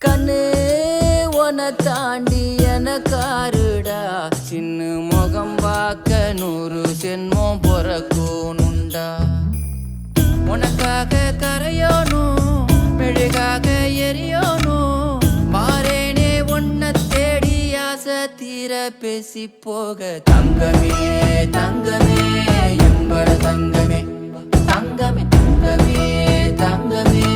கண்ணு உன தாண்டி எனக்காருடா சின்ன முகம் பார்க்க 100 ஜென்மம் பொறக்கணுண்டா உனக்காக கரையோனும் மெழுகாக எரியோனும் மாறேனே உன்னை தேடி ஆசை தீர பேசி போக தங்கமே தங்கமே என்பட தங்கமே தங்கமே தங்கமே தங்கமே